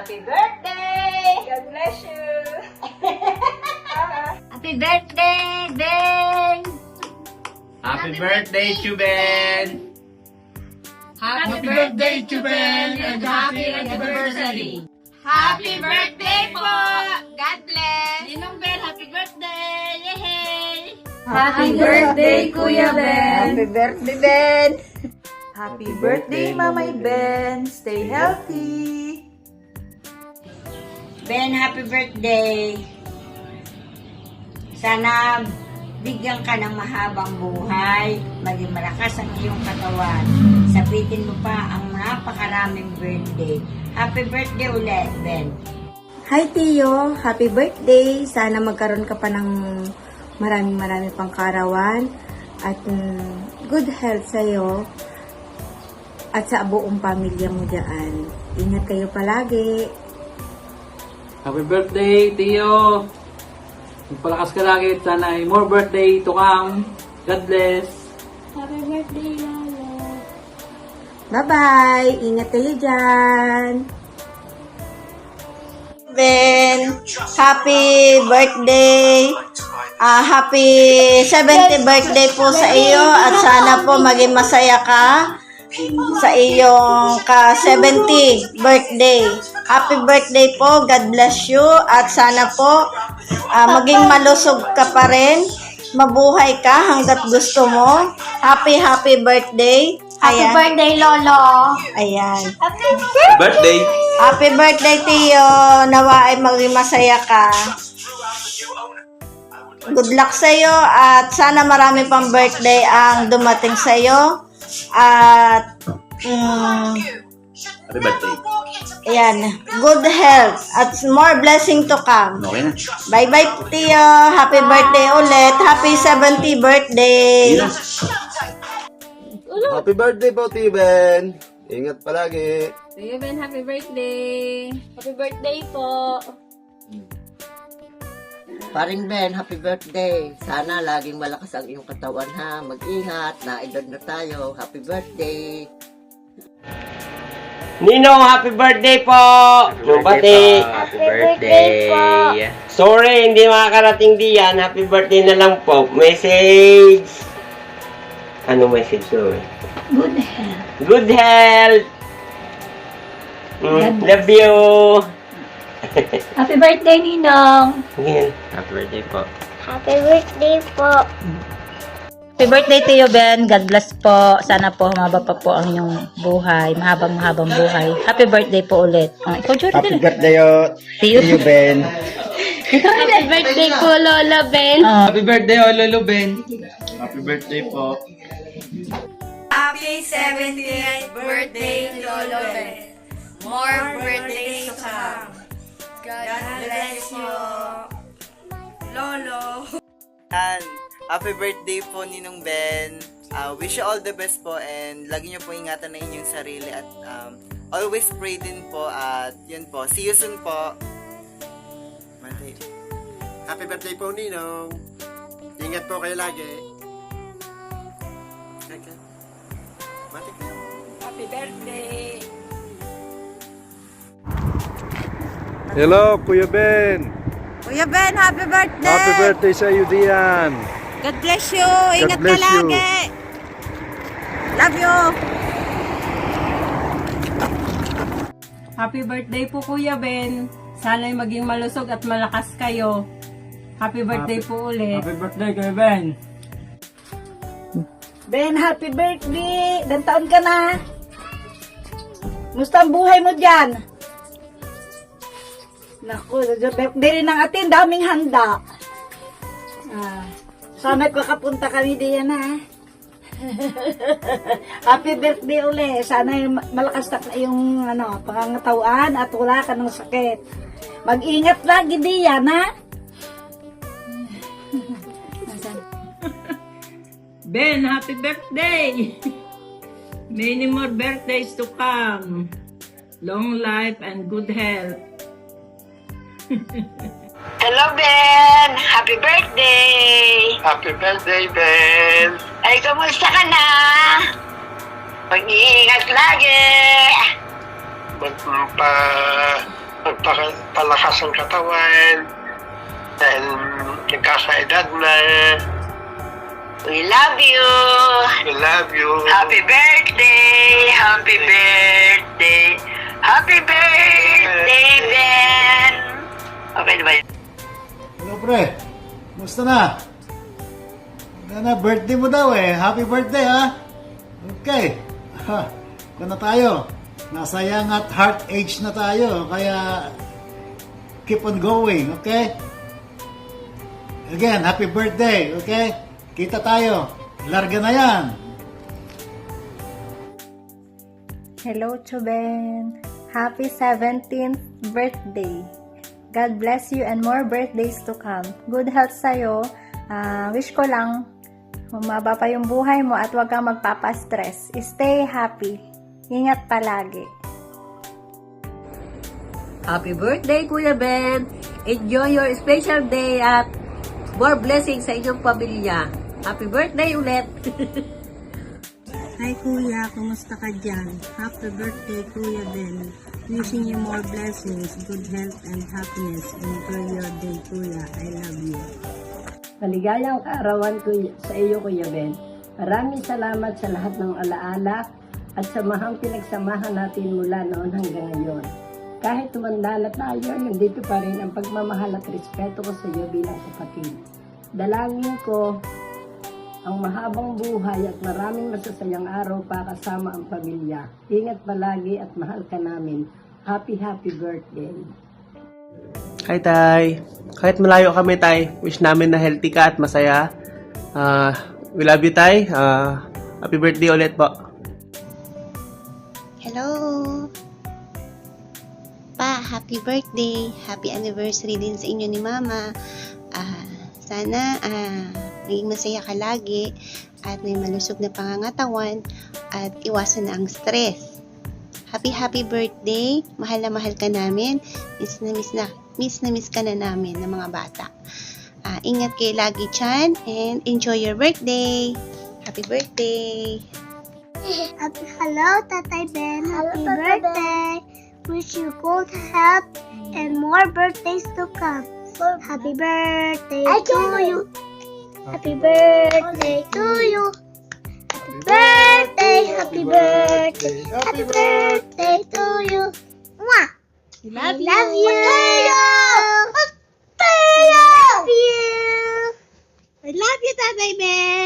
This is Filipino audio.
Happy birthday! God bless you. Happy birthday, Ben! Happy birthday, Chuben! Happy birthday to Ben and happy anniversary! Happy birthday po! God bless! Ninong Ben, happy birthday! Yay! Happy birthday, Kuya Ben. Happy birthday, Ben! Happy birthday, Mamay Ben. Stay healthy. Ben, happy birthday! Sana bigyan ka ng mahabang buhay, maging malakas ang iyong katawan. Sabitin mo pa ang napakaraming birthday. Happy birthday ulit, Ben. Hi, Tio! Happy birthday! Sana magkaroon ka pa ng maraming pang karawan at good health sa'yo at sa buong pamilya mo dyan. Ingat kayo palagi. Happy birthday, Tio! Magpalakas ka lagi. Sana ay more birthday to come. God bless. Happy birthday, Lolo. Bye-bye! Ingat kayo dyan! Ben, happy birthday! Happy 70th birthday po sa iyo at sana po maging masaya ka sa iyong ka-70 birthday. Happy birthday po, God bless you at sana po maging malusog ka pa rin, mabuhay ka hanggat gusto mo. Happy birthday! Happy Ayan. birthday, Lolo. Ayan. Birthday! Happy birthday, Tio! Nawa ay maging masaya ka. Good luck sa'yo at sana marami pang birthday ang dumating sa'yo. At, Happy birthday. ayan, good health at more blessing to come. Okay na. Bye-bye, Tio! Happy birthday ulit! Happy 70th birthday! Happy birthday po, Tiben! Ingat palagi! Kuya Ben, happy birthday. Happy birthday po. Paring Ben, happy birthday. Sana laging malakas ang iyong katawan ha. Mag-ingat, na-edad na tayo. Happy birthday. Ninong, happy birthday po! Bati. Happy birthday! Sorry, hindi makakarating diyan. Happy birthday na lang po. Message. Ano message ko? Good health. Good health. Love you. Happy birthday, Ninong. Happy birthday po. Happy birthday po. Happy birthday, Tio Ben! God bless po! Sana po humaba pa po ang inyong buhay. Mahabang buhay. Happy birthday po ulit. Ikaw, Jordan. Happy birthday, Tio Ben! Happy birthday po, Lola Ben. Happy birthday, Lolo Ben. Happy birthday po! Happy 70th birthday, Lolo Ben. More birthdays to come. God bless you, Lolo. Happy birthday po, Ninong Ben. Wish you all the best po and lagi niyo po ingatan na inyong sarili at always pray din po at yun po. See you soon po. Happy birthday po, Ninong! Ingat po kayo lagi! Matik na. Happy birthday. Hello, Kuya Ben! Kuya Ben, happy birthday! Happy birthday sa iyo, Dian! God bless you! Ingat bless ka lagi! Love you! Happy birthday po, Kuya Ben. Sana'y maging malusog at malakas kayo. Happy birthday po ulit. Happy birthday, Kuya Ben. Ben, happy birthday! Ilang taon ka na? Musta ang buhay mo dyan? Naku, birthday rin ng atin, daming handa. Sana kakapunta kami diyan ha. Happy birthday uli. Sana malakas na yung pangangatawan at wala ka ng sakit. Mag-ingat lagi diyan ha. Ben, happy birthday! Many more birthdays to come. Long life and good health. Hello, Ben. Happy birthday. Happy birthday, Ben! Ay, kamusta ka na? Mag-iingat lagi. magpalakas ang katawan, dahil nagkakaedad na. We love you! We love you! Happy birthday! Happy birthday! Happy birthday, Ben! Okay na ba yun? Hello, pre. Kumusta na? Birthday mo daw eh. Happy birthday, ha? Okay. Kung na tayo. Nasa young at heart age na tayo. Kaya, keep on going, okay? Again, happy birthday, okay? Kita tayo. Larga na yan. Hello, Chuben. Happy 17th birthday. God bless you and more birthdays to come. Good health sa'yo. Wish ko lang humaba pa yung buhay mo at huwag kang magpapastress. Stay happy. Ingat palagi. Happy birthday, Kuya Ben! Enjoy your special day at more blessings sa inyong pamilya. Happy birthday ulit! Hi, Kuya. Kumusta ka dyan? Happy birthday, Kuya Ben. Wishing you more blessings, good health, and happiness. Enjoy your day, Kuya. I love you. Maligayang kaarawan sa iyo, Kuya Ben. Maraming salamat sa lahat ng alaala at sa mahang pinagsamahan natin mula noon hanggang ngayon. Kahit tumanda na tayo, nandito pa rin ang pagmamahal at respeto ko sa iyo bilang kapatid. Dalangin ko ang mahabang buhay at maraming masasayang araw para kasama ang pamilya. Ingat palagi at mahal ka namin. Happy birthday! Hi, Tay. Kahit malayo kami, Tay, wish namin na healthy ka at masaya. We love you, Tay. Happy birthday ulit po. Hello! Pa, happy birthday! Happy anniversary din sa inyo ni Mama. Sana maging masaya ka lagi at may malusog na pangangatawan at iwasan na ang stress. Happy birthday! Mahal na mahal ka namin. Miss na miss ka na namin ng mga bata. Ingat kayo lagi, Chan, and enjoy your birthday! Happy birthday! Hello, Tatay Ben. Happy birthday. Wish you good health and more birthdays to come. Happy birthday to you. Happy birthday to you. Happy birthday. Happy birthday to you. Mwah. Love you. Love you. I love you, Tatay Ben.